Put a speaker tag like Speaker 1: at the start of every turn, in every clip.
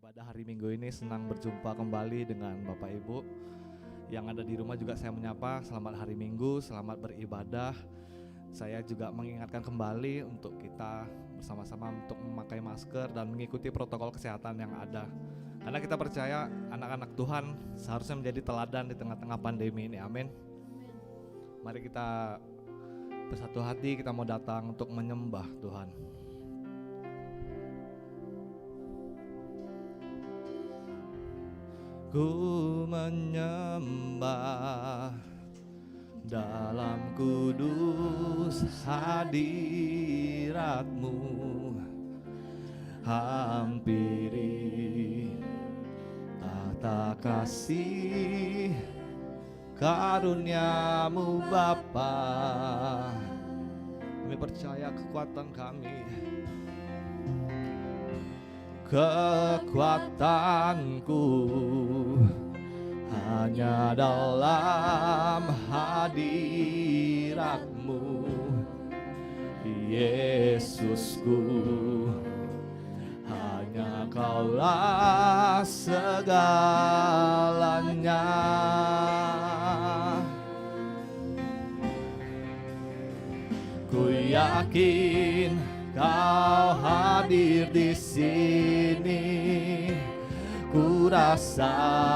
Speaker 1: Pada hari Minggu ini senang berjumpa kembali dengan Bapak Ibu. Yang ada di rumah juga saya menyapa, selamat hari Minggu, selamat beribadah. Saya juga mengingatkan kembali untuk kita bersama-sama untuk memakai masker dan mengikuti protokol kesehatan yang ada. Karena kita percaya anak-anak Tuhan seharusnya menjadi teladan di tengah-tengah pandemi ini, amin. Mari kita bersatu hati, kita mau datang untuk menyembah Tuhan. Ku menyembah dalam kudus hadirat-Mu, hampiri tahta kasih karunia-Mu Bapa. Kami percaya kekuatan kami, kekuatanku hanya dalam hadirat-Mu, Yesusku. Hanya Kaulah segalanya. Ku yakin Kau hadir di sini, ku rasakan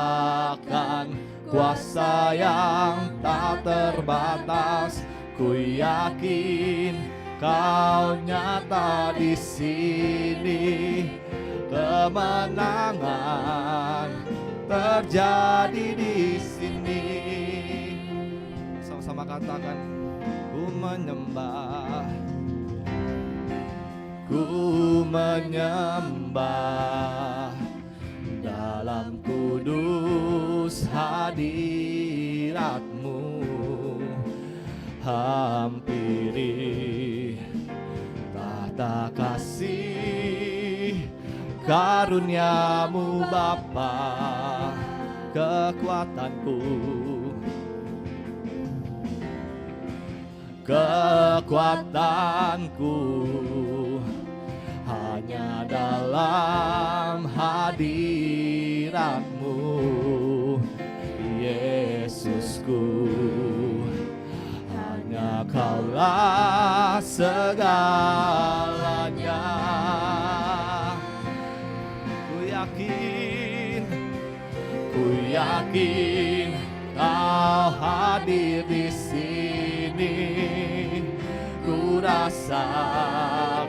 Speaker 1: kuasa yang tak terbatas. Ku yakin Kau nyata di sini, kemenangan terjadi di sini. Sama-sama katakan, ku menyembah. Ku menyembah dalam kudus hadirat-Mu, hampiri tahta kasih karunia-Mu Bapa. Kekuatanku, kekuatanku hanya dalam hadirat-Mu, Yesusku. Hanya Kaulah segalanya. Ku yakin Kau hadir di sini, ku rasakan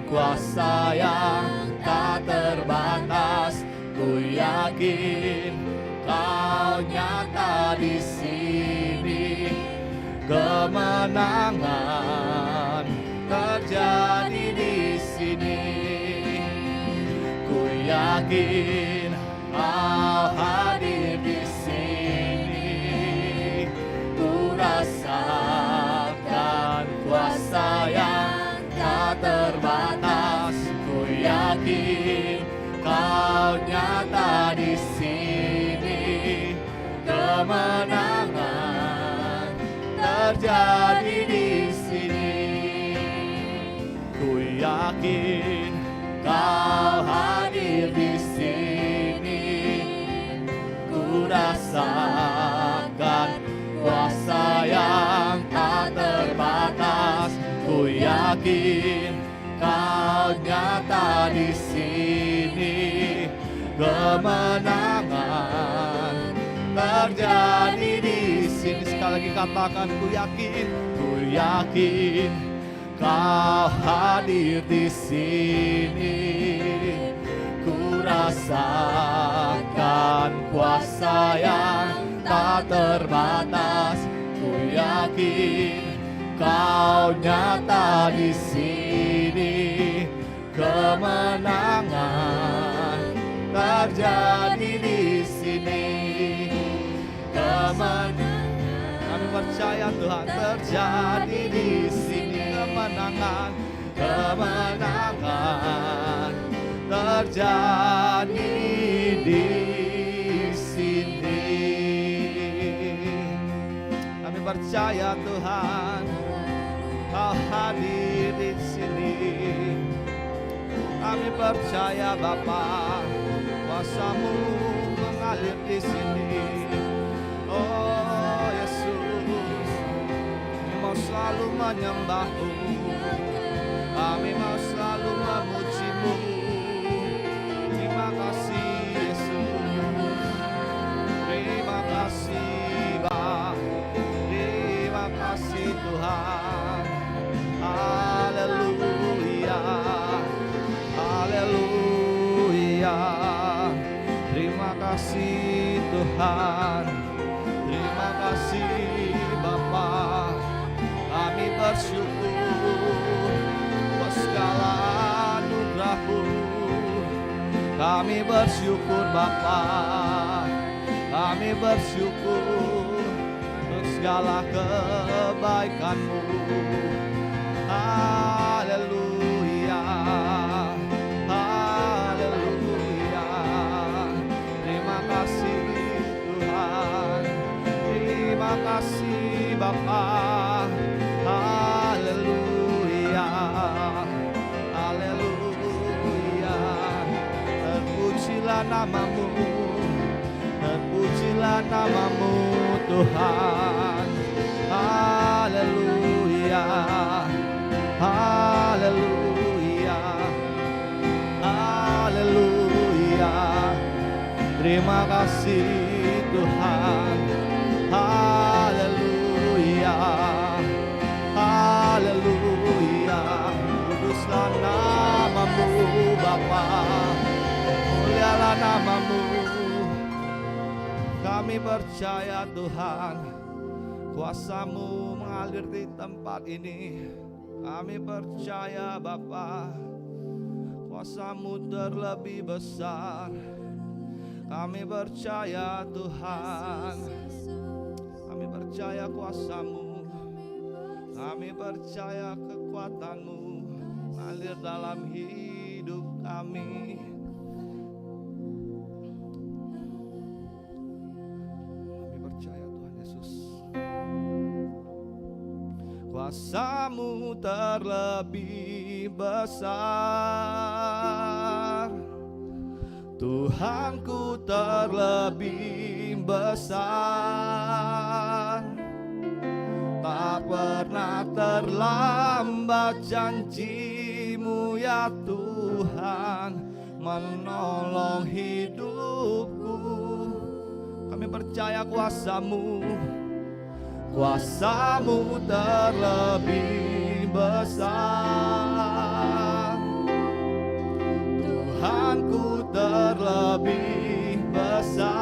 Speaker 1: kuasa yang tak terbatas. Ku yakin Kau nyata di sini, kemenangan terjadi di sini. Ku yakin Kau hadir di sini, ku rasakan kuasa yang tak terbatas. Ku yakin Kau nyata di sini, kemenangan terjadi di sini. Ku yakin Kau hadir di sini, ku rasakan kuasa yang tak terbatas. Ku yakin Kau nyata di sini, kemenangan terjadi di sini. Sekali lagi katakan, ku yakin Kau hadir di sini, ku rasakan kuasa yang tak terbatas. Ku yakin Kau nyata di sini, kemenangan terjadi di sini. Kami percaya Tuhan terjadi di sini, kemenangan terjadi di sini. Kami percaya Tuhan Kau hadir di sini. Kami percaya Bapa, kuasa-Mu mengalir di sini. Oh Yesus, kami mau selalu menyembah-Mu, kami mau selalu memuji-Mu. Terima kasih Yesus, terima kasih Bapa, terima kasih Tuhan. Haleluya, haleluya. Terima kasih Tuhan, terima kasih Bapa. Kami bersyukur atas segala anugerah-Mu. Kami bersyukur Bapa, kami bersyukur untuk segala kebaikan-Mu. Haleluya, haleluya. Terima kasih Tuhan, terima kasih Bapa. Haleluya, haleluya. Terpujilah nama-Mu, terpujilah nama-Mu Tuhan. Haleluya, haleluya, haleluya. Terima kasih Tuhan. Haleluya, haleluya. Kuduslah nama-Mu Bapa, mulialah nama-Mu. Kami percaya Tuhan, kuasa-Mu mengalir di tempat ini. Kami percaya Bapa, kuasa-Mu terlebih besar. Kami percaya Tuhan, kami percaya kuasa-Mu, kami percaya kekuatan-Mu mengalir dalam hidup kami. Kami percaya Tuhan Yesus, kuasa-Mu terlebih besar. Tuhanku terlebih besar. Tak pernah terlambat janji-Mu ya Tuhan, menolong hidupku. Kami percaya kuasa-Mu, kuasa-Mu terlebih besar. Tuhanku terlebih besar.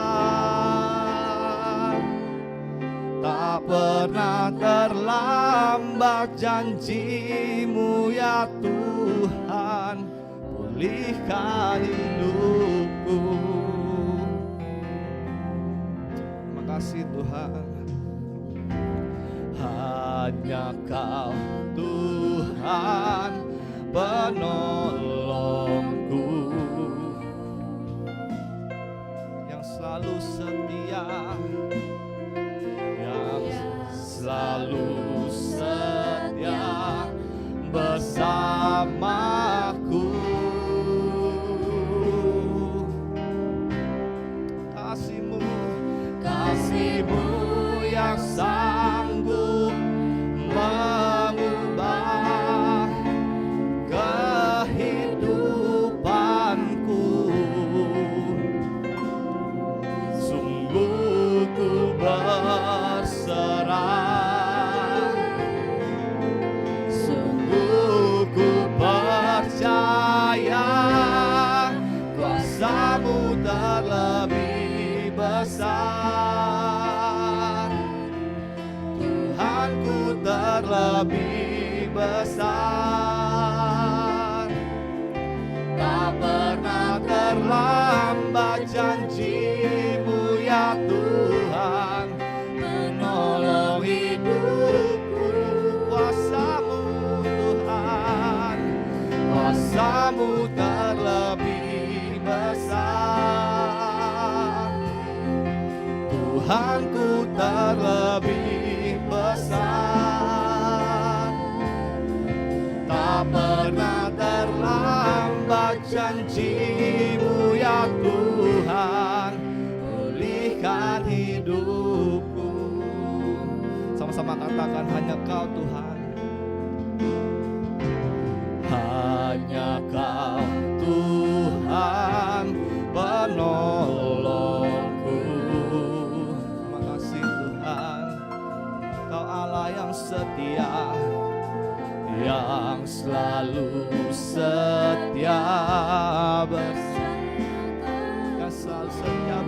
Speaker 1: Tak pernah terlambat janji-Mu ya Tuhan, pulihkan hidupku. Terima kasih Tuhan. Hanya Kau Tuhan penolongku, yang selalu setia, yang selalu setia bersamaku. Kasih-Mu, kasih-Mu yang sanggup mengubah kehidupanku. Sungguh ku berserah, sungguh ku percaya, kuasa-Mu terlebih besar. Tuhanku terlebih besar. Tak pernah terlambat janji-Mu ya Tuhan, menolong hidupku. Kuasa-Mu Tuhan, kuasa-Mu terlebih besar. Tuhanku terlebih besar. Tak pernah terlambat janji-Mu ya Tuhan, hidupku. Sama-sama katakan, hanya Kau Tuhan. Hanya Kau Tuhan penolongku. Terima kasih Tuhan, Kau Allah yang setia, yang selalu setia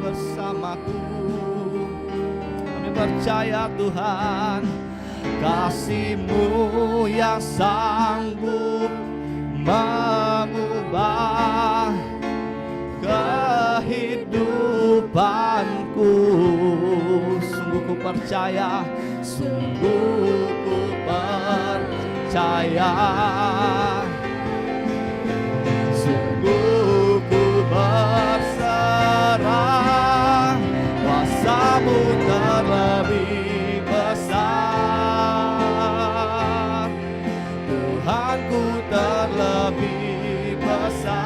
Speaker 1: bersamaku. Kami percaya Tuhan, kasih-Mu yang sanggup mengubah kehidupanku. Sungguh ku percaya, sungguh ku percaya, sungguh ku berserah, kuasa-Mu terlebih besar, Tuhanku terlebih besar.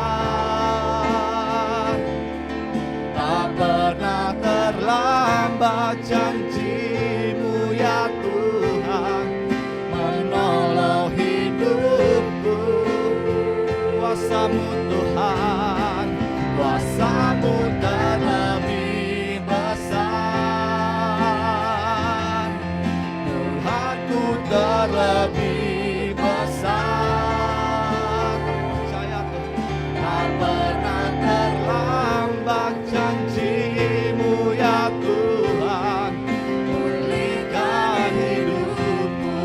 Speaker 1: Tak pernah terlambat janji-Mu ya Tuhan, menolong hidupku. Kuasa-Mu Tuhan, kuasa-Mu terlebih besar, Tuhanku terlebih besar. Percaya Tuhan, tak pernah terlambat janji-Mu ya Tuhan, pulihkan hidupku.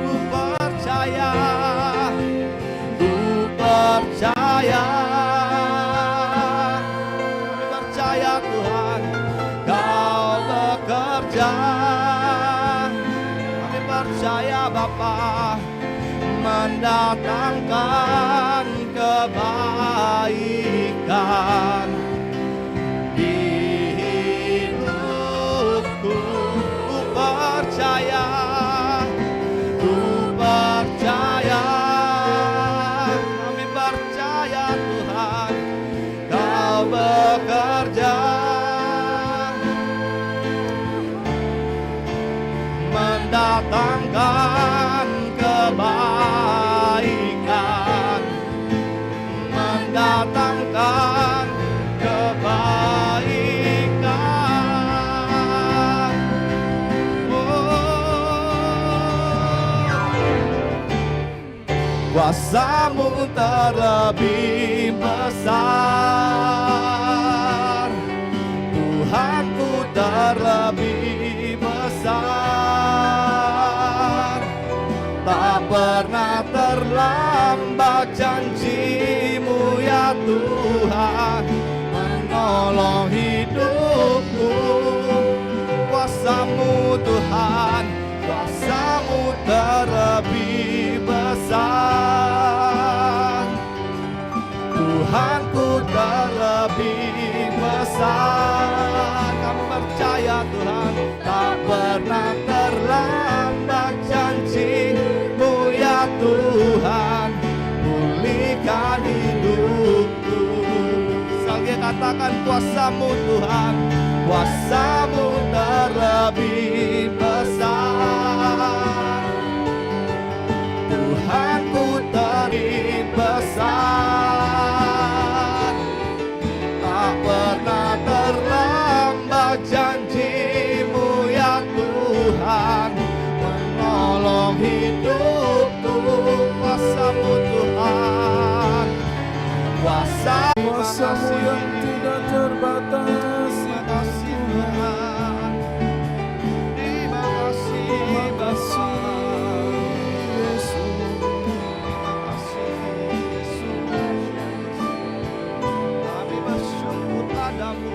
Speaker 1: Ku percaya, ku percaya, kami percaya Tuhan, Kau bekerja. Kami percaya Bapa mendatangkan kebaikan di hidupku. Ku percaya, ku percaya, kami percaya Tuhan, Kau bekerja mendatangkan kebaikan, mendatangkan kebaikan. Kuasa-Mu terlebih besar, Tuhanku terlebih besar. Tak pernah terlambat janji-Mu ya Tuhan, menolong hidupku. Kuasa-Mu Tuhan, kuasa-Mu terlebih besar, Tuhanku terlebih besar. Kami percaya Tuhan, tak pernah terlambat janji-Mu ya Tuhan, pulihkan hidupku. Sekali katakan, kuasa-Mu Tuhan, kuasa-Mu terlebih besar, Tuhanku terlebih besar. Tak pernah terlambat janji-Mu ya Tuhan, menolong hidupku. Kuasa-Mu Tuhan, kuasa-Mu yang tidak terbatas. Terima kasih Tuhan, terima kasih Yesus, terima kasih Yesus. Kami bersyukur padamu.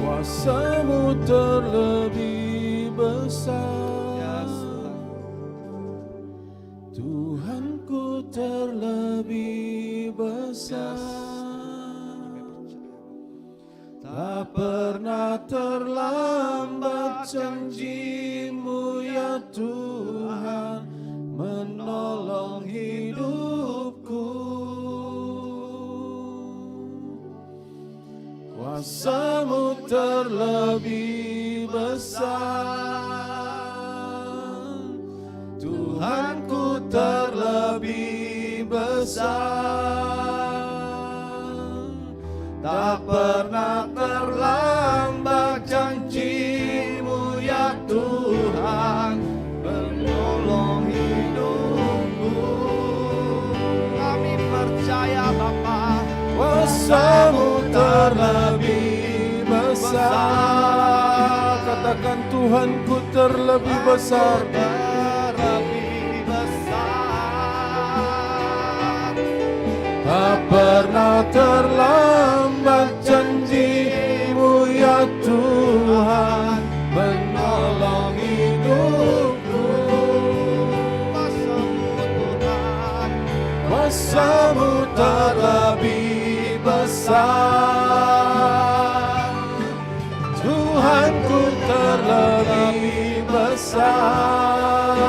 Speaker 1: Kuasa-Mu terlebih besar, Tuhanku terlebih besar. Tak pernah terlambat janji-Mu ya Tuhan, menolong hidupku. Kuasa-Mu
Speaker 2: terlebih besar, Tuhanku terlebih besar. Tak pernah terlambat janji-Mu ya Tuhan, menolong hidupku. Kami percaya Bapa, kuasa-Mu terlebih besar. Katakan Tuhanku terlebih besar. Terlebih besar. Tak pernah terlambat janji-Mu ya Tuhan, menolong hidupku. Kuasa-Mu terlebih besar, Tuhanku terlebih besar.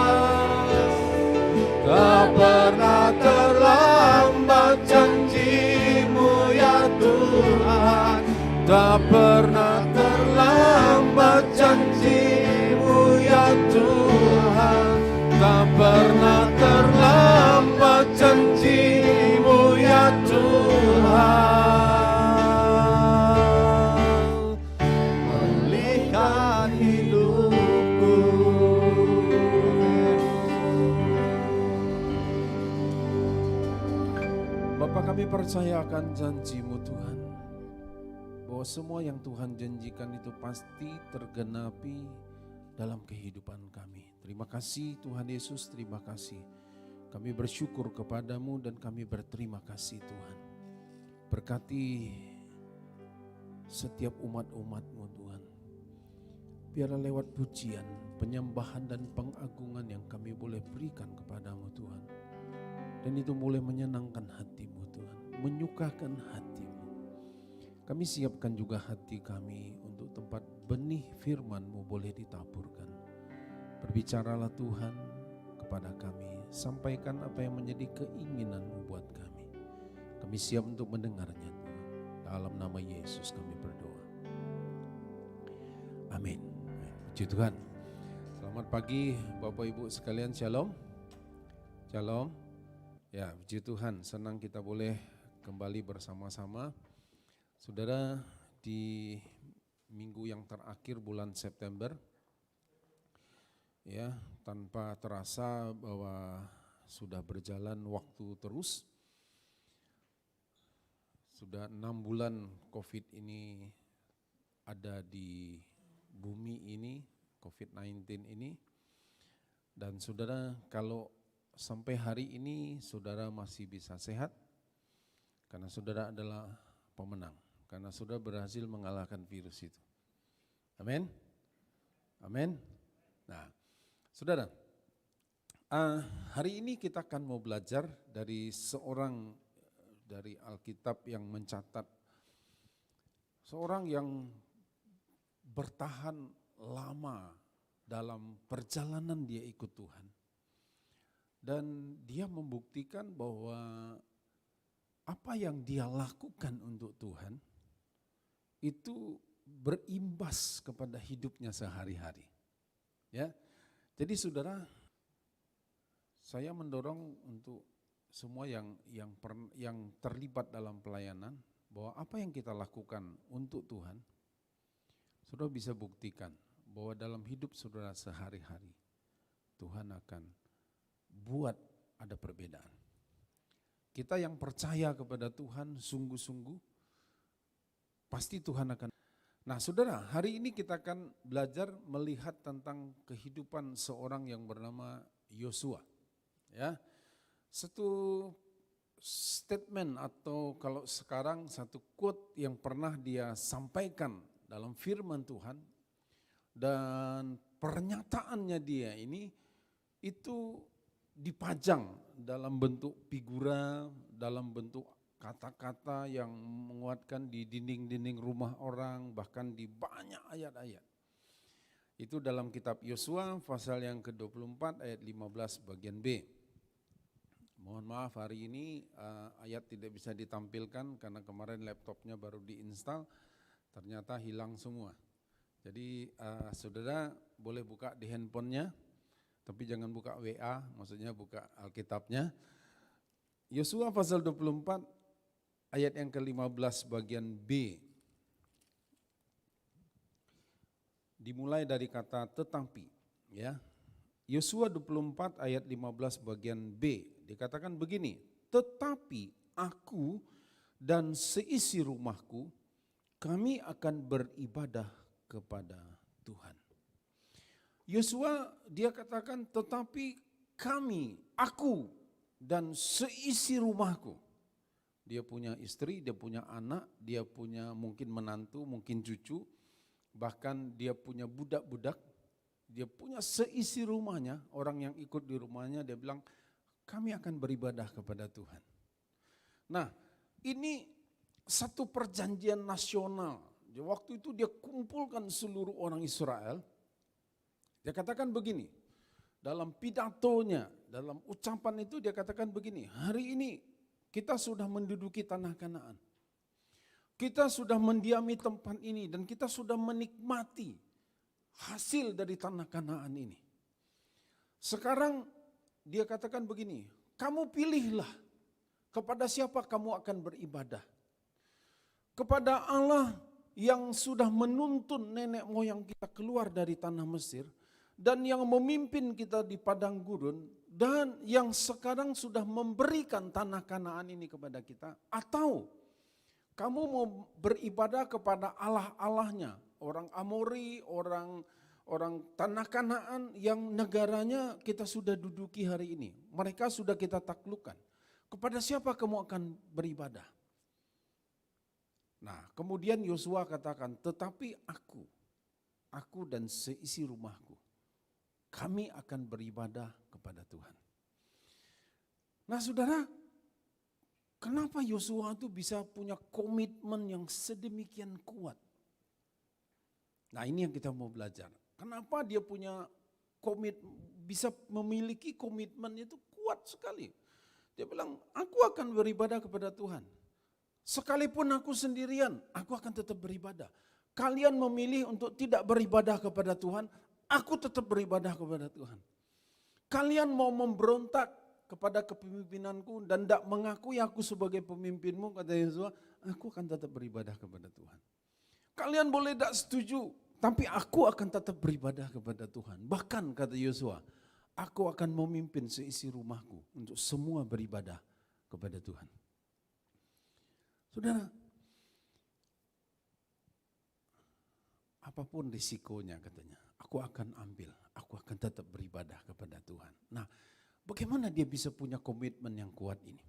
Speaker 2: Tak pernah terlambat janji-Mu ya Tuhan, tak pernah terlambat janji-Mu ya Tuhan, tak pernah terlambat janji-Mu ya Tuhan, melihat hidupku. Bapa, kami percaya akan janji-Mu Tuhan, bahwa semua yang Tuhan janjikan itu pasti tergenapi dalam kehidupan kami. Terima kasih Tuhan Yesus, terima kasih. Kami bersyukur kepadamu dan kami berterima kasih Tuhan. Berkati setiap umat-umat-Mu Tuhan. Biarlah lewat pujian, penyembahan dan pengagungan yang kami boleh berikan kepadamu Tuhan. Dan itu boleh menyenangkan hati-Mu Tuhan, menyukakan hati-Mu. Kami siapkan juga hati kami untuk tempat benih firman-Mu boleh ditaburkan. Berbicaralah Tuhan kepada kami, sampaikan apa yang menjadi keinginan-Mu buat kami. Kami siap untuk mendengarnya Tuhan. Dalam nama Yesus kami berdoa. Amin. Puji Tuhan. Selamat pagi Bapak Ibu sekalian, shalom. Shalom. Ya, puji Tuhan, senang kita boleh kembali bersama-sama. Saudara, di minggu yang terakhir bulan September, ya, tanpa terasa bahwa sudah berjalan waktu terus. Sudah 6 bulan COVID ini ada di bumi ini, COVID-19 ini. Dan saudara, kalau sampai hari ini saudara masih bisa sehat, karena saudara adalah pemenang. Karena sudah berhasil mengalahkan virus itu. Amin. Amin. Nah, saudara, hari ini kita akan mau belajar dari seorang dari Alkitab yang mencatat seorang yang bertahan lama dalam perjalanan dia ikut Tuhan. Dan dia membuktikan bahwa apa yang dia lakukan untuk Tuhan itu berimbas kepada hidupnya sehari-hari. Ya. Jadi saudara, saya mendorong untuk semua yang terlibat dalam pelayanan bahwa apa yang kita lakukan untuk Tuhan, saudara bisa buktikan bahwa dalam hidup saudara sehari-hari Tuhan akan buat ada perbedaan. Kita yang percaya kepada Tuhan sungguh-sungguh, pasti Tuhan akan. Nah saudara, hari ini kita akan belajar melihat tentang kehidupan seorang yang bernama Yosua. Ya, satu statement atau kalau sekarang satu quote yang pernah dia sampaikan dalam firman Tuhan, dan pernyataannya dia ini itu dipajang dalam bentuk figura, dalam bentuk kata-kata yang menguatkan di dinding-dinding rumah orang, bahkan di banyak ayat-ayat. Itu dalam kitab Yosua pasal yang ke-24 ayat 15 bagian B. Mohon maaf hari ini ayat tidak bisa ditampilkan karena kemarin laptopnya baru diinstal, ternyata hilang semua. Jadi saudara boleh buka di handphonenya, tapi jangan buka WA, maksudnya buka Alkitabnya. Yosua pasal 24 ayat yang ke-15 bagian B. Dimulai dari kata tetapi, ya. Yosua 24 ayat 15 bagian B, dikatakan begini, tetapi aku dan seisi rumahku, kami akan beribadah kepada Tuhan. Yosua dia katakan tetapi kami, aku dan seisi rumahku. Dia punya istri, dia punya anak, dia punya mungkin menantu, mungkin cucu, bahkan dia punya budak-budak, dia punya seisi rumahnya, orang yang ikut di rumahnya, dia bilang kami akan beribadah kepada Tuhan. Nah, ini satu perjanjian nasional. Waktu itu dia kumpulkan seluruh orang Israel. Dia katakan begini, dalam pidatonya, dalam ucapan itu dia katakan begini, hari ini kita sudah menduduki tanah Kanaan. Kita sudah mendiami tempat ini dan kita sudah menikmati hasil dari tanah Kanaan ini. Sekarang dia katakan begini, kamu pilihlah kepada siapa kamu akan beribadah. Kepada Allah yang sudah menuntun nenek moyang kita keluar dari tanah Mesir dan yang memimpin kita di padang gurun dan yang sekarang sudah memberikan tanah Kanaan ini kepada kita, atau kamu mau beribadah kepada Allah-Allahnya, orang Amori, orang tanah Kanaan yang negaranya kita sudah duduki hari ini. Mereka sudah kita taklukkan. Kepada siapa kamu akan beribadah? Nah, kemudian Yosua katakan, tetapi aku dan seisi rumahku, kami akan beribadah kepada Tuhan. Nah saudara, kenapa Yosua itu bisa punya komitmen yang sedemikian kuat? Nah ini yang kita mau belajar. Kenapa dia punya bisa memiliki komitmen itu kuat sekali. Dia bilang, aku akan beribadah kepada Tuhan. Sekalipun aku sendirian, aku akan tetap beribadah. Kalian memilih untuk tidak beribadah kepada Tuhan, aku tetap beribadah kepada Tuhan. Kalian mau memberontak kepada kepemimpinanku dan tidak mengakui aku sebagai pemimpinmu, kata Yosua, aku akan tetap beribadah kepada Tuhan. Kalian boleh tidak setuju, tapi aku akan tetap beribadah kepada Tuhan. Bahkan kata Yosua, aku akan memimpin seisi rumahku untuk semua beribadah kepada Tuhan. Saudara, apapun risikonya katanya, aku akan ambil, aku akan tetap beribadah kepada Tuhan. Nah, bagaimana dia bisa punya komitmen yang kuat ini?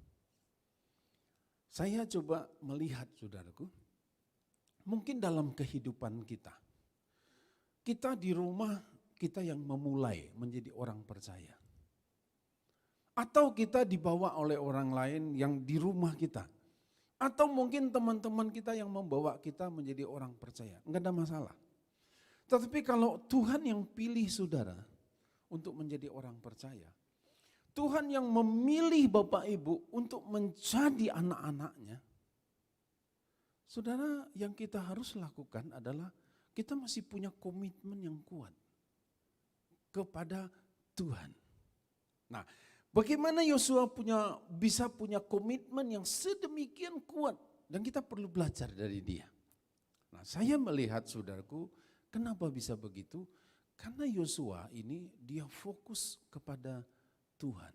Speaker 2: Saya coba melihat saudaraku, mungkin dalam kehidupan kita di rumah kita yang memulai menjadi orang percaya. Atau kita dibawa oleh orang lain yang di rumah kita. Atau mungkin teman-teman kita yang membawa kita menjadi orang percaya. Enggak ada masalah. Tetapi kalau Tuhan yang pilih saudara untuk menjadi orang percaya, Tuhan yang memilih Bapak Ibu untuk menjadi anak-anaknya, saudara, yang kita harus lakukan adalah kita masih punya komitmen yang kuat kepada Tuhan. Nah, bagaimana Yosua bisa punya komitmen yang sedemikian kuat, dan kita perlu belajar dari dia. Nah, saya melihat saudaraku, kenapa bisa begitu? Karena Yosua ini dia fokus kepada Tuhan.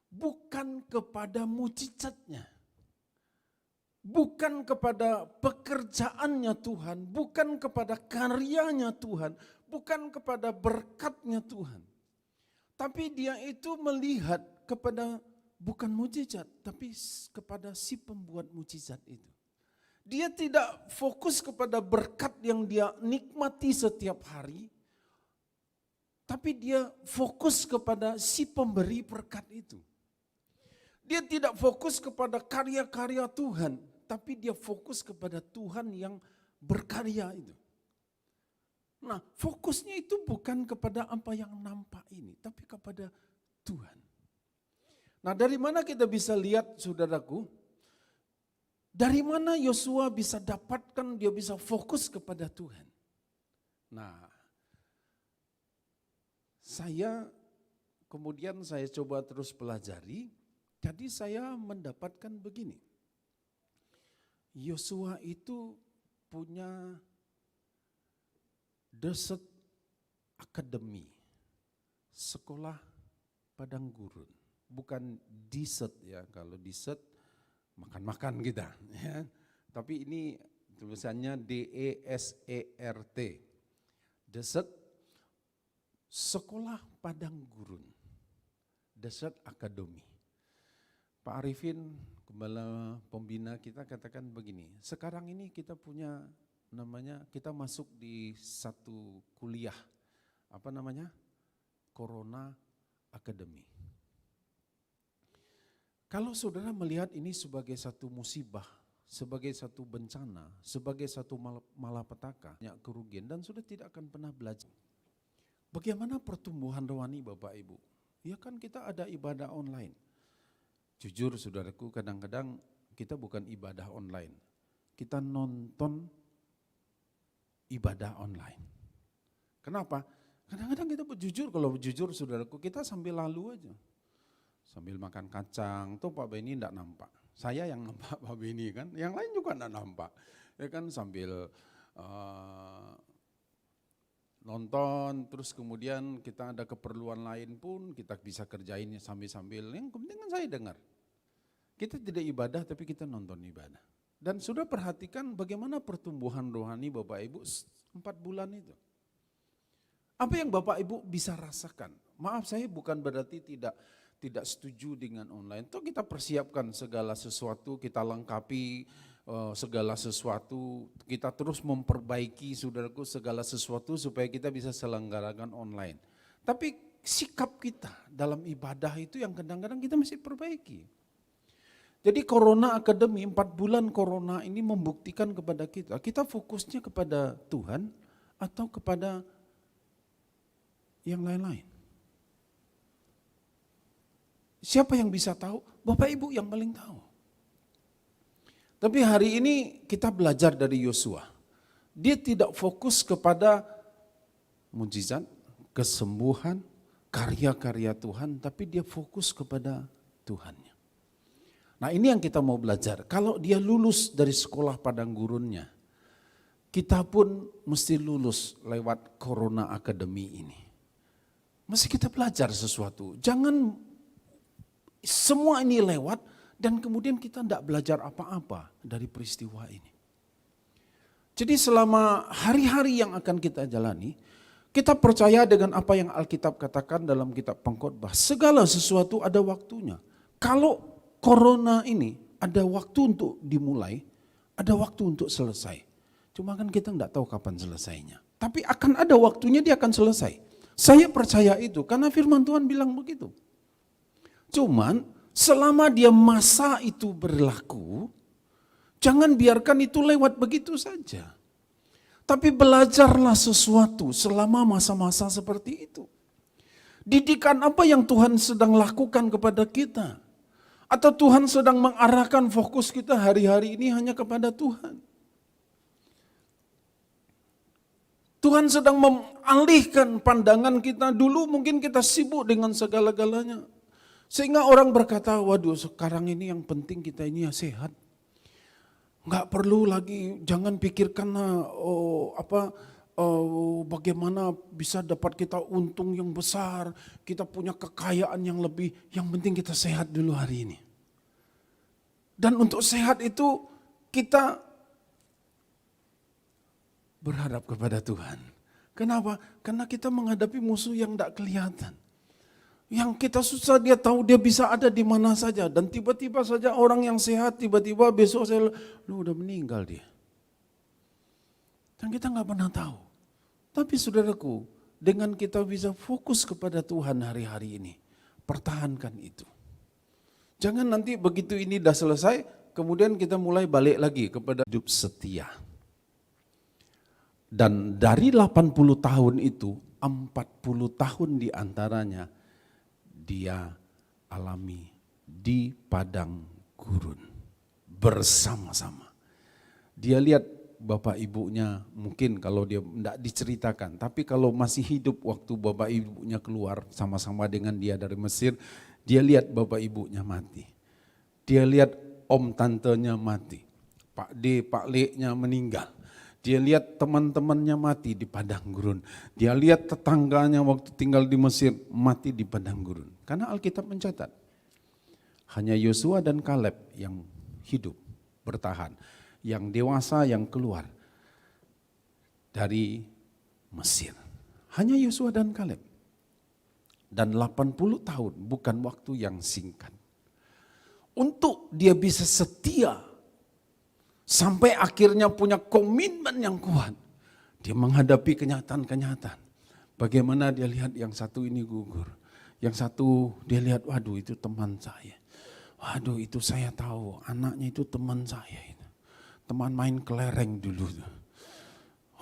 Speaker 2: Bukan kepada mujizatnya. Bukan kepada pekerjaannya Tuhan, bukan kepada karyanya Tuhan, bukan kepada berkatnya Tuhan. Tapi dia itu melihat kepada bukan mujizat, tapi kepada si pembuat mujizat itu. Dia tidak fokus kepada berkat yang dia nikmati setiap hari, tapi dia fokus kepada si pemberi berkat itu. Dia tidak fokus kepada karya-karya Tuhan, tapi dia fokus kepada Tuhan yang berkarya itu. Nah, fokusnya itu bukan kepada apa yang nampak ini, tapi kepada Tuhan. Nah, dari mana kita bisa lihat saudaraku? Dari mana Yosua bisa dapatkan, dia bisa fokus kepada Tuhan? Nah, kemudian saya coba terus pelajari, jadi saya mendapatkan begini. Yosua itu punya Desert Academy, sekolah padang gurun. Bukan desert ya, kalau desert makan-makan kita. Ya. Tapi ini tulisannya DESERT, Desert Sekolah Padang Gurun, Desert Academy. Pak Arifin, Gembala Pembina kita katakan begini, sekarang ini kita punya kita masuk di satu kuliah, Corona Academy. Kalau saudara melihat ini sebagai satu musibah, sebagai satu bencana, sebagai satu malapetaka, banyak kerugian dan sudah tidak akan pernah belajar. Bagaimana pertumbuhan rohani Bapak Ibu? Ya kan kita ada ibadah online. Jujur saudaraku, kadang-kadang kita bukan ibadah online, kita nonton ibadah online. Kenapa? Kadang-kadang kita jujur, kalau jujur saudaraku, kita sambil lalu aja. Sambil makan kacang, tuh Pak Beni enggak nampak. Saya yang nampak Pak Beni kan, yang lain juga enggak nampak. Ya kan sambil nonton, terus kemudian kita ada keperluan lain pun kita bisa kerjainnya sambil-sambil. Yang penting kan saya dengar. Kita tidak ibadah tapi kita nonton ibadah. Dan sudah perhatikan bagaimana pertumbuhan rohani Bapak Ibu 4 bulan itu. Apa yang Bapak Ibu bisa rasakan? Maaf, saya bukan berarti tidak setuju dengan online. Toh kita persiapkan segala sesuatu, kita lengkapi segala sesuatu, kita terus memperbaiki saudaraku segala sesuatu supaya kita bisa selenggarakan online. Tapi sikap kita dalam ibadah itu yang kadang-kadang kita masih perbaiki. Jadi Corona Academy 4 bulan Corona ini membuktikan kepada kita fokusnya kepada Tuhan atau kepada yang lain-lain. Siapa yang bisa tahu? Bapak Ibu yang paling tahu. Tapi hari ini kita belajar dari Yosua. Dia tidak fokus kepada mujizat, kesembuhan, karya-karya Tuhan, tapi dia fokus kepada Tuhannya. Nah ini yang kita mau belajar. Kalau dia lulus dari sekolah padang gurunnya, kita pun mesti lulus lewat Corona Academy ini. Mesti kita belajar sesuatu. Jangan semua ini lewat dan kemudian kita tidak belajar apa-apa dari peristiwa ini. Jadi selama hari-hari yang akan kita jalani, kita percaya dengan apa yang Alkitab katakan dalam kitab Pengkhotbah. Segala sesuatu ada waktunya. Kalau Corona ini ada waktu untuk dimulai, ada waktu untuk selesai. Cuma kan kita tidak tahu kapan selesainya. Tapi akan ada waktunya, dia akan selesai. Saya percaya itu karena firman Tuhan bilang begitu. Cuman selama dia masa itu berlaku, jangan biarkan itu lewat begitu saja. Tapi belajarlah sesuatu selama masa-masa seperti itu. Didikan apa yang Tuhan sedang lakukan kepada kita. Atau Tuhan sedang mengarahkan fokus kita hari-hari ini hanya kepada Tuhan. Tuhan sedang mengalihkan pandangan kita. Dulu mungkin kita sibuk dengan segala-galanya. Sehingga orang berkata, waduh sekarang ini yang penting kita ini ya sehat. Enggak perlu lagi, jangan pikirkan bagaimana bisa dapat kita untung yang besar, kita punya kekayaan yang lebih, yang penting kita sehat dulu hari ini. Dan untuk sehat itu kita berharap kepada Tuhan. Kenapa? Karena kita menghadapi musuh yang tidak kelihatan. Yang kita susah dia tahu dia bisa ada di mana saja. Dan tiba-tiba saja orang yang sehat, tiba-tiba besok lu udah meninggal dia. Dan kita nggak pernah tahu. Tapi saudaraku, dengan kita bisa fokus kepada Tuhan hari-hari ini, pertahankan itu. Jangan nanti begitu ini dah selesai, kemudian kita mulai balik lagi kepada hidup setia. Dan dari 80 tahun itu, 40 tahun diantaranya dia alami di padang gurun. bersama-sama. Dia lihat bapak ibunya, mungkin kalau dia tidak diceritakan, tapi kalau masih hidup waktu bapak ibunya keluar sama-sama dengan dia dari Mesir, dia lihat bapak ibunya mati. Dia lihat om tantenya mati, Pak D, Pak Le-nya meninggal. Dia lihat teman-temannya mati di padang gurun. Dia lihat tetangganya waktu tinggal di Mesir mati di padang gurun. Karena Alkitab mencatat, hanya Yosua dan Kaleb yang hidup, bertahan. Yang dewasa yang keluar dari Mesir. Hanya Yosua dan Kaleb. Dan 80 tahun bukan waktu yang singkat. Untuk dia bisa setia sampai akhirnya punya komitmen yang kuat. Dia menghadapi kenyataan-kenyataan. Bagaimana dia lihat yang satu ini gugur. Yang satu dia lihat, waduh itu teman saya. Waduh itu saya tahu, anaknya itu teman saya. Teman main kelereng dulu.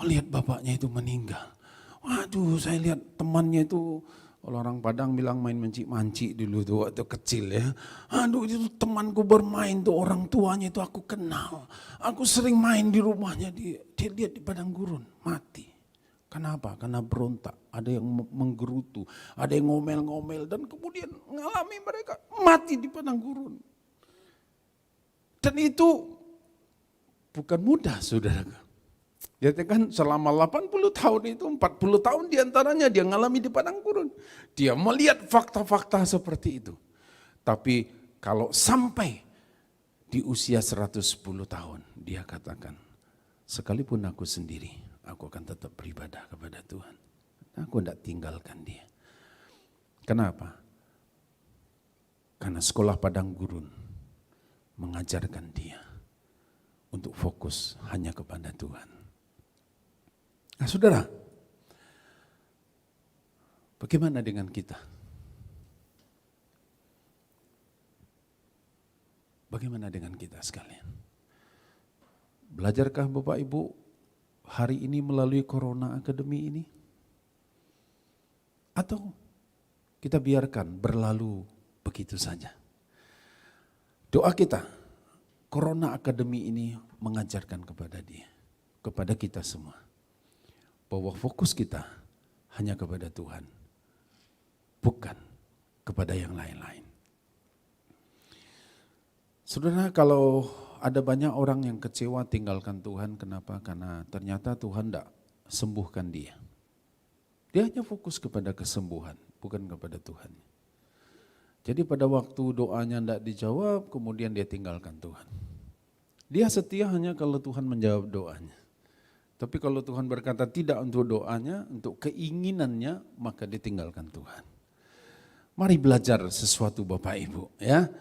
Speaker 2: Oh, lihat bapaknya itu meninggal. Waduh saya lihat temannya itu, kalau orang Padang bilang main mancik-mancik dulu tuh waktu kecil ya. Aduh itu temanku bermain tuh, orang tuanya itu aku kenal. Aku sering main di rumahnya, dia lihat di padang gurun, mati. Kenapa? Karena berontak, ada yang menggerutu, ada yang ngomel-ngomel dan kemudian mengalami mereka mati di padang gurun. Dan itu bukan mudah saudara. Dia kan selama 80 tahun itu 40 tahun diantaranya dia ngalami di padang gurun. Dia melihat fakta-fakta seperti itu. Tapi kalau sampai di usia 110 tahun dia katakan, sekalipun aku sendiri, aku akan tetap beribadah kepada Tuhan. Aku tidak tinggalkan dia. Kenapa? Karena sekolah padang gurun mengajarkan dia untuk fokus hanya kepada Tuhan. Nah saudara, bagaimana dengan kita? Bagaimana dengan kita sekalian? Belajarkah Bapak Ibu hari ini melalui Corona Academy ini? Atau kita biarkan berlalu begitu saja? Doa kita, Corona Academy ini mengajarkan kepada dia, kepada kita semua, bahwa fokus kita hanya kepada Tuhan, bukan kepada yang lain-lain. Saudara, kalau ada banyak orang yang kecewa tinggalkan Tuhan, kenapa? Karena ternyata Tuhan tidak sembuhkan dia. Dia hanya fokus kepada kesembuhan, bukan kepada Tuhan. Jadi pada waktu doanya tidak dijawab, kemudian dia tinggalkan Tuhan. Dia setia hanya kalau Tuhan menjawab doanya. Tapi kalau Tuhan berkata tidak untuk doanya, untuk keinginannya, maka ditinggalkan Tuhan. Mari belajar sesuatu Bapak Ibu ya.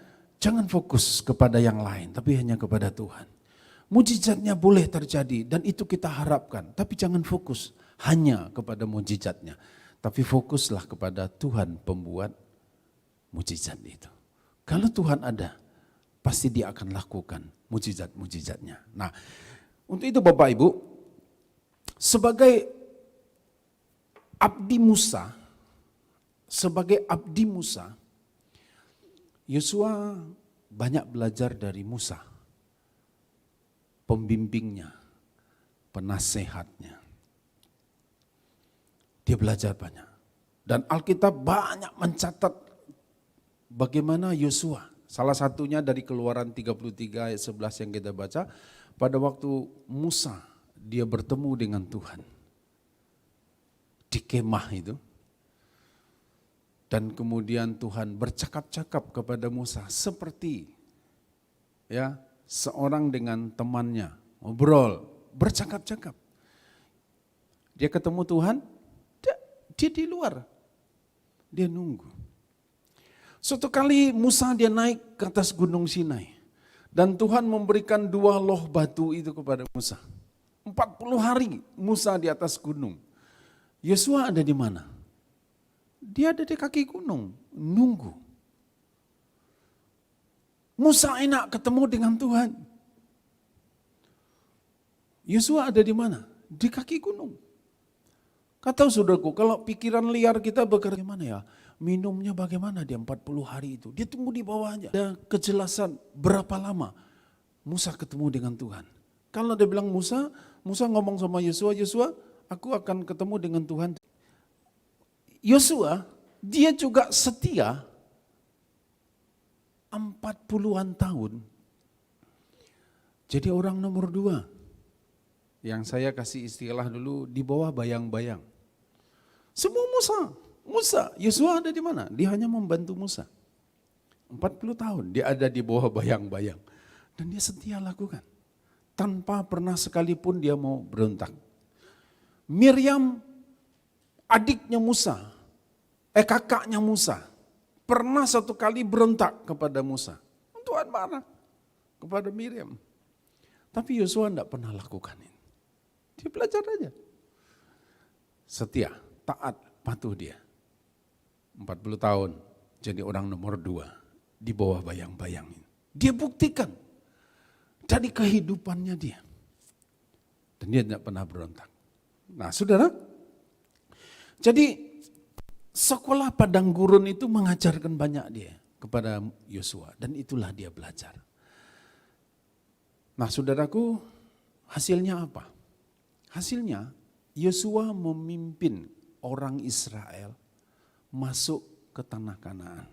Speaker 2: Jangan fokus kepada yang lain, tapi hanya kepada Tuhan. Mujizatnya boleh terjadi dan itu kita harapkan, tapi jangan fokus hanya kepada mujizatnya. Tapi fokuslah kepada Tuhan pembuat mujizat itu. Kalau Tuhan ada, pasti dia akan lakukan mujizat-mujizatnya. Nah, untuk itu Bapak Ibu, sebagai abdi Musa, Yosua banyak belajar dari Musa, pembimbingnya, penasehatnya. Dia belajar banyak. Dan Alkitab banyak mencatat bagaimana Yosua, salah satunya dari Keluaran 33 ayat 11 yang kita baca, pada waktu Musa dia bertemu dengan Tuhan di kemah itu. Dan kemudian Tuhan bercakap-cakap kepada Musa seperti ya seorang dengan temannya, ngobrol, bercakap-cakap. Dia ketemu Tuhan, dia di luar, dia nunggu. Suatu kali Musa dia naik ke atas gunung Sinai dan Tuhan memberikan 2 loh batu itu kepada Musa. 40 hari Musa di atas gunung. Yosua ada di mana? Dia ada di kaki gunung, nunggu. Musa enak ketemu dengan Tuhan. Yosua ada di mana? Di kaki gunung. Kata saudaraku, kalau pikiran liar kita bekerja mana ya? Minumnya bagaimana dia 40 hari itu? Dia tunggu di bawahnya. Ada kejelasan berapa lama? Musa ketemu dengan Tuhan. Kalau dia bilang Musa ngomong sama Yosua, Yosua, aku akan ketemu dengan Tuhan. Yosua, dia juga setia 40-an tahun. Jadi orang nomor 2. Yang saya kasih istilah dulu, di bawah bayang-bayang. Semua Musa, Yosua ada di mana? Dia hanya membantu Musa. 40 tahun dia ada di bawah bayang-bayang. Dan dia setia lakukan. Tanpa pernah sekalipun dia mau berontak. Miriam, adiknya Musa, kakaknya Musa, pernah satu kali berontak kepada Musa. Tuhan marah kepada Miriam. Tapi Yosua tidak pernah lakukan ini. Dia belajar aja. Setia, taat, patuh dia. 40 tahun jadi orang nomor 2 di bawah bayang-bayang ini. Dia buktikan dari kehidupannya dia. Dan dia tidak pernah berontak. Nah saudara, jadi sekolah padang gurun itu mengajarkan banyak dia kepada Yosua. Dan itulah dia belajar. Nah saudaraku, hasilnya apa? Hasilnya Yosua memimpin orang Israel masuk ke tanah Kanaan.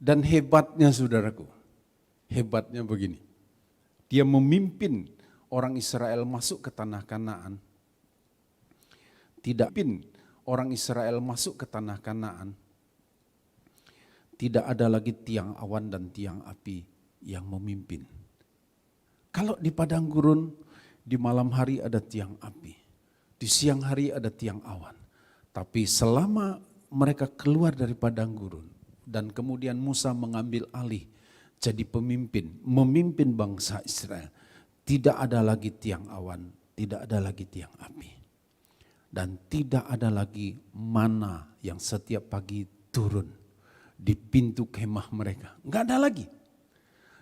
Speaker 2: Dan hebatnya saudaraku, hebatnya begini. Dia memimpin orang Israel masuk ke tanah Kanaan. Tidak pin orang Israel masuk ke tanah Kanaan. Tidak ada lagi tiang awan dan tiang api yang memimpin. Kalau di padang gurun, di malam hari ada tiang api. Di siang hari ada tiang awan. Tapi selama mereka keluar dari padang gurun dan kemudian Musa mengambil alih jadi pemimpin, memimpin bangsa Israel. Tidak ada lagi tiang awan, tidak ada lagi tiang api. Dan tidak ada lagi mana yang setiap pagi turun di pintu kemah mereka. Enggak ada lagi.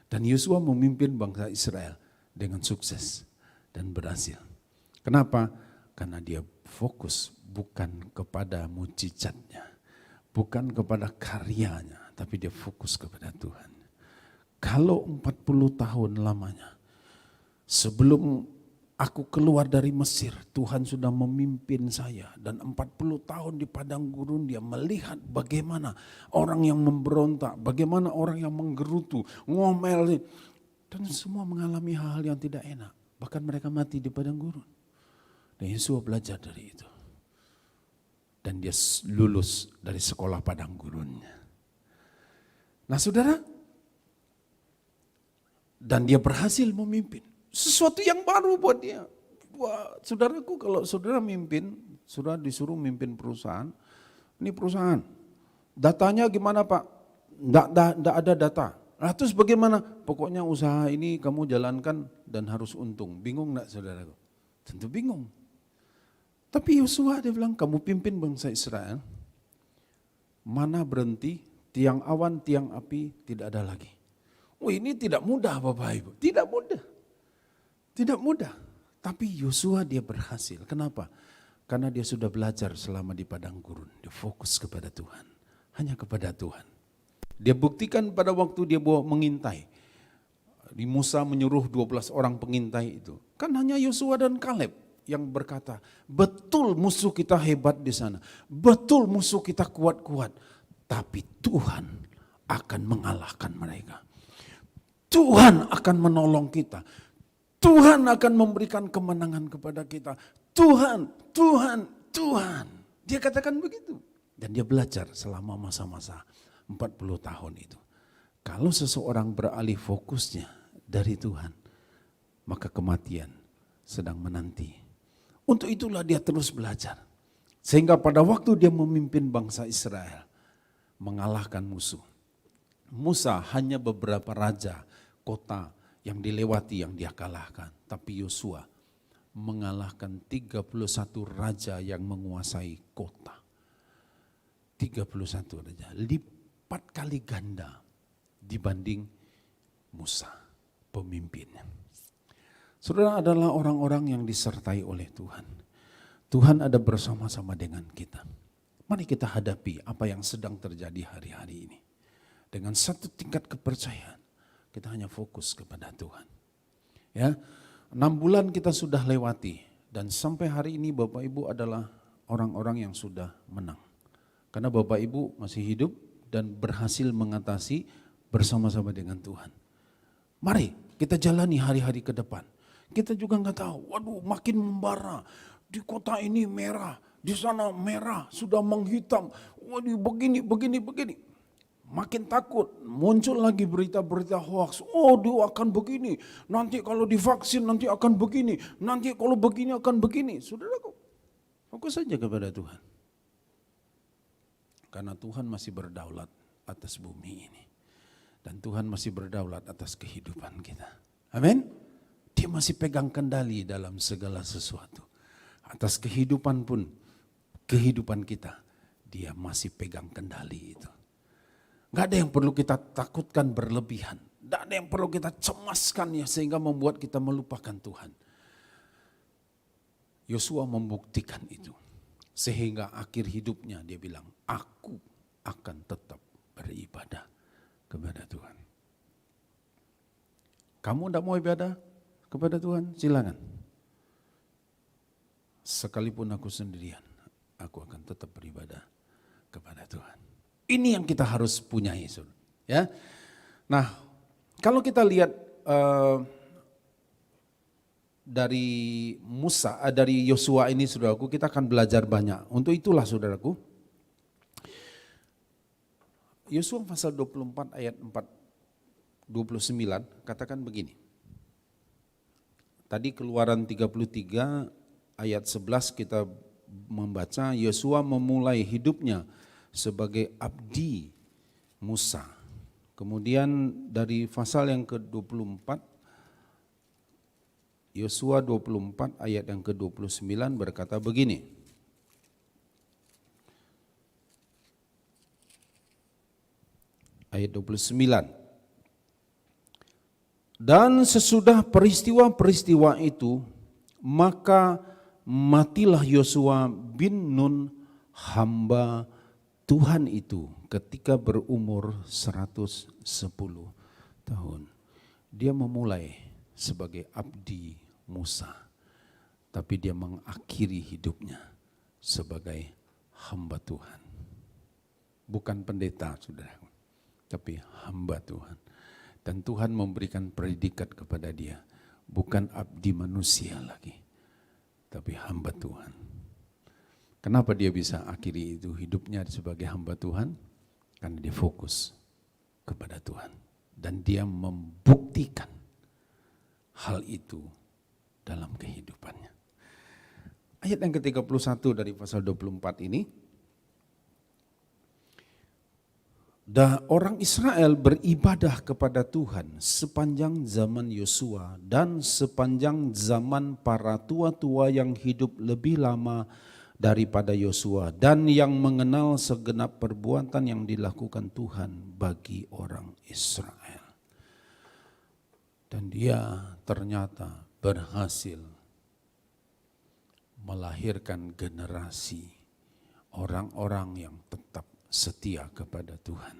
Speaker 2: Dan Yosua memimpin bangsa Israel dengan sukses dan berhasil. Kenapa? Karena dia fokus bukan kepada mujizatnya, bukan kepada karyanya, tapi dia fokus kepada Tuhan. Kalau 40 tahun lamanya, sebelum aku keluar dari Mesir, Tuhan sudah memimpin saya. Dan 40 tahun di padang gurun dia melihat bagaimana orang yang memberontak, bagaimana orang yang menggerutu, ngomel. Dan semua mengalami hal-hal yang tidak enak. Bahkan mereka mati di padang gurun. Dan Yosua belajar dari itu. Dan dia lulus dari sekolah padang gurunnya. Nah saudara, dan dia berhasil memimpin. Sesuatu yang baru buat dia. Wah, saudaraku, kalau saudara mimpin, saudara disuruh mimpin perusahaan, ini perusahaan. Datanya gimana Pak? Enggak ada data. Nah, terus bagaimana? Pokoknya usaha ini kamu jalankan dan harus untung. Bingung enggak saudaraku? Tentu bingung. Tapi Yosua dia bilang, kamu pimpin bangsa Israel, mana berhenti, tiang awan, tiang api tidak ada lagi. Oh ini tidak mudah Bapak Ibu, tidak mudah. Tidak mudah, tapi Yosua dia berhasil. Kenapa? Karena dia sudah belajar selama di padang gurun. Dia fokus kepada Tuhan, hanya kepada Tuhan. Dia buktikan pada waktu dia mengintai. Di Musa menyuruh 12 orang pengintai itu. Kan hanya Yosua dan Kaleb yang berkata, betul musuh kita hebat di sana. Betul musuh kita kuat-kuat. Tapi Tuhan akan mengalahkan mereka. Tuhan akan menolong kita. Tuhan akan memberikan kemenangan kepada kita. Tuhan. Dia katakan begitu. Dan dia belajar selama masa-masa 40 tahun itu. Kalau seseorang beralih fokusnya dari Tuhan, maka kematian sedang menanti. Untuk itulah dia terus belajar. Sehingga pada waktu dia memimpin bangsa Israel, mengalahkan musuh. Musa hanya beberapa raja, kota yang dilewati yang dia kalahkan. Tapi Yosua mengalahkan 31 raja yang menguasai kota. 31 raja, lipat kali ganda dibanding Musa, pemimpinnya. Saudara adalah orang-orang yang disertai oleh Tuhan. Tuhan ada bersama-sama dengan kita. Mari kita hadapi apa yang sedang terjadi hari-hari ini. Dengan satu tingkat kepercayaan. Kita hanya fokus kepada Tuhan. Ya, 6 bulan kita sudah lewati dan sampai hari ini Bapak Ibu adalah orang-orang yang sudah menang. Karena Bapak Ibu masih hidup dan berhasil mengatasi bersama-sama dengan Tuhan. Mari kita jalani hari-hari ke depan. Kita juga nggak tahu, waduh makin membara, di kota ini merah, di sana merah, sudah menghitam, waduh begini. Makin takut, muncul lagi berita-berita hoax, oh dia akan begini, nanti kalau divaksin nanti akan begini, nanti kalau begini akan begini. Saudaraku, fokus saja kepada Tuhan. Karena Tuhan masih berdaulat atas bumi ini. Dan Tuhan masih berdaulat atas kehidupan kita. Amin. Dia masih pegang kendali dalam segala sesuatu. Atas kehidupan pun, kehidupan kita, dia masih pegang kendali itu. Gak ada yang perlu kita takutkan berlebihan. Gak ada yang perlu kita cemaskan ya sehingga membuat kita melupakan Tuhan. Yosua membuktikan itu. Sehingga akhir hidupnya dia bilang, aku akan tetap beribadah kepada Tuhan. Kamu tidak mau ibadah kepada Tuhan? Silakan. Sekalipun aku sendirian, aku akan tetap beribadah kepada Tuhan. Ini yang kita harus punyai, ya. Nah, kalau kita lihat dari dari Yosua ini, saudaraku, kita akan belajar banyak. Untuk itulah, saudaraku, Yosua pasal 24 ayat 29 katakan begini. Tadi Keluaran 33 ayat 11 kita membaca Yosua memulai hidupnya sebagai abdi Musa. Kemudian dari pasal yang ke-24, Yosua 24 ayat yang ke-29 berkata begini. Ayat 29. Dan sesudah peristiwa-peristiwa itu, maka matilah Yosua bin Nun hamba Tuhan itu ketika berumur 110 tahun. Dia memulai sebagai abdi Musa, tapi dia mengakhiri hidupnya sebagai hamba Tuhan. Bukan pendeta, saudara, tapi hamba Tuhan. Dan Tuhan memberikan predikat kepada dia, bukan abdi manusia lagi, tapi hamba Tuhan. Kenapa dia bisa akhiri itu hidupnya sebagai hamba Tuhan? Karena dia fokus kepada Tuhan. Dan dia membuktikan hal itu dalam kehidupannya. Ayat yang ke-31 dari pasal 24 ini. Orang Israel beribadah kepada Tuhan sepanjang zaman Yosua dan sepanjang zaman para tua-tua yang hidup lebih lama daripada Yosua dan yang mengenal segenap perbuatan yang dilakukan Tuhan bagi orang Israel. Dan dia ternyata berhasil melahirkan generasi orang-orang yang tetap setia kepada Tuhan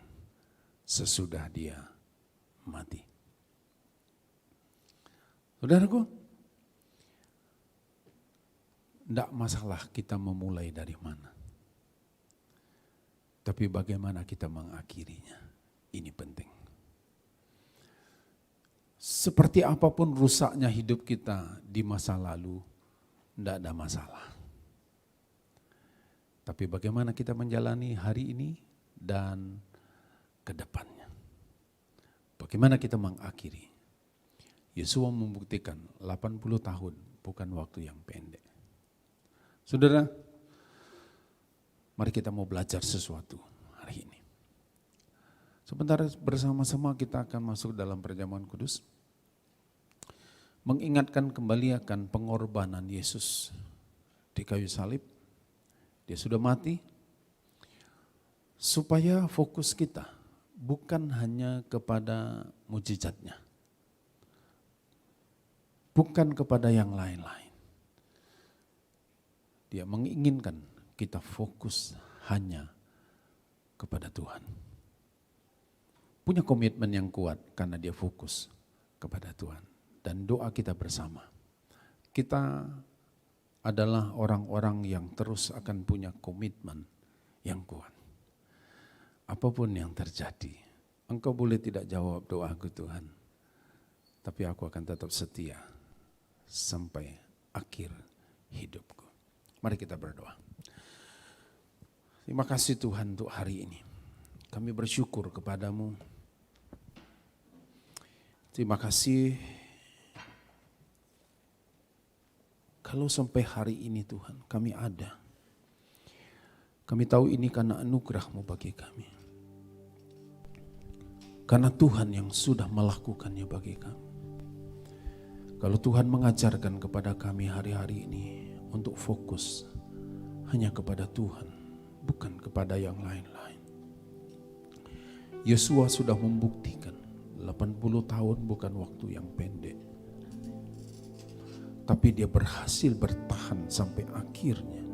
Speaker 2: sesudah dia mati. Saudaraku, tidak masalah kita memulai dari mana, tapi bagaimana kita mengakhirinya, ini penting. Seperti apapun rusaknya hidup kita di masa lalu, tidak ada masalah. Tapi bagaimana kita menjalani hari ini dan ke depannya. Bagaimana kita mengakhiri. Yosua membuktikan 80 tahun bukan waktu yang pendek. Saudara, mari kita mau belajar sesuatu hari ini. Sebentar bersama-sama kita akan masuk dalam perjamuan kudus. Mengingatkan kembali akan pengorbanan Yesus di kayu salib. Dia sudah mati supaya fokus kita bukan hanya kepada mujizatnya, bukan kepada yang lain-lain. Dia menginginkan kita fokus hanya kepada Tuhan. punya komitmen yang kuat karena dia fokus kepada Tuhan. Dan doa kita bersama, kita adalah orang-orang yang terus akan punya komitmen yang kuat. Apapun yang terjadi, engkau boleh tidak jawab doaku Tuhan, tapi aku akan tetap setia sampai akhir hidupku. Mari kita berdoa. Terima kasih Tuhan untuk hari ini. Kami bersyukur kepadamu. Terima kasih kalau sampai hari ini Tuhan kami ada. Kami tahu ini karena anugerah-Mu bagi kami. Karena Tuhan yang sudah melakukannya bagi kami. Kalau Tuhan mengajarkan kepada kami hari-hari ini untuk fokus hanya kepada Tuhan, bukan kepada yang lain-lain. Yosua sudah membuktikan 80 tahun bukan waktu yang pendek. Tapi dia berhasil bertahan sampai akhirnya.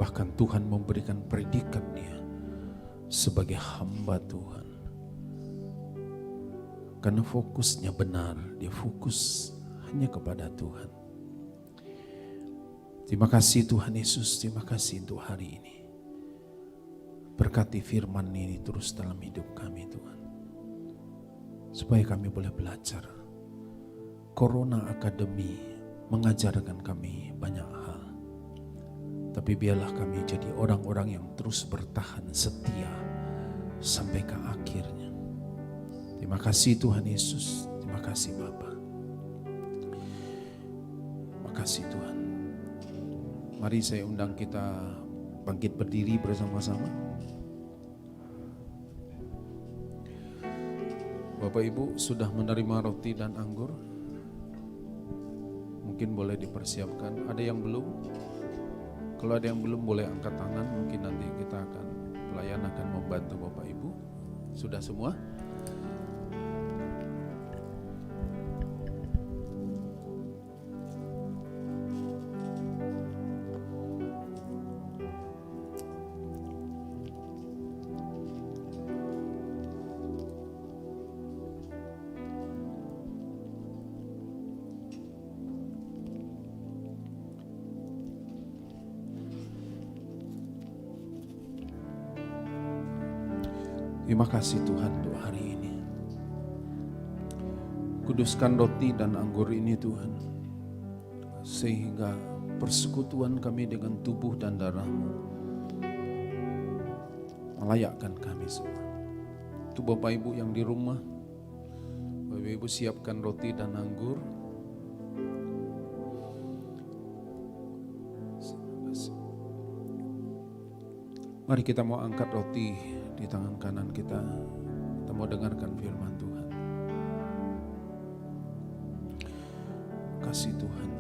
Speaker 2: Bahkan Tuhan memberikan predikat dia sebagai hamba Tuhan. Karena fokusnya benar, dia fokus hanya kepada Tuhan. Terima kasih Tuhan Yesus, terima kasih untuk hari ini. Berkati firman ini terus dalam hidup kami Tuhan. Supaya kami boleh belajar. Corona Academy mengajarkan kami banyak hal. Tapi biarlah kami jadi orang-orang yang terus bertahan setia sampai ke akhirnya. Terima kasih Tuhan Yesus, terima kasih Bapa. Terima kasih Tuhan. Mari saya undang kita bangkit berdiri bersama-sama. Bapak Ibu sudah menerima roti dan anggur? Mungkin boleh dipersiapkan. Ada yang belum? Kalau ada yang belum boleh angkat tangan. Mungkin nanti kita akan, pelayan akan membantu Bapak Ibu. Sudah semua? Terima kasih Tuhan untuk hari ini. Kuduskan roti dan anggur ini Tuhan, sehingga persekutuan kami dengan tubuh dan darah-Mu melayakkan kami semua. Untuk Bapak Ibu yang di rumah, Bapak Ibu siapkan roti dan anggur. Mari kita mau angkat roti di tangan kanan kita. Kita mau dengarkan firman Tuhan. Kasih Tuhan.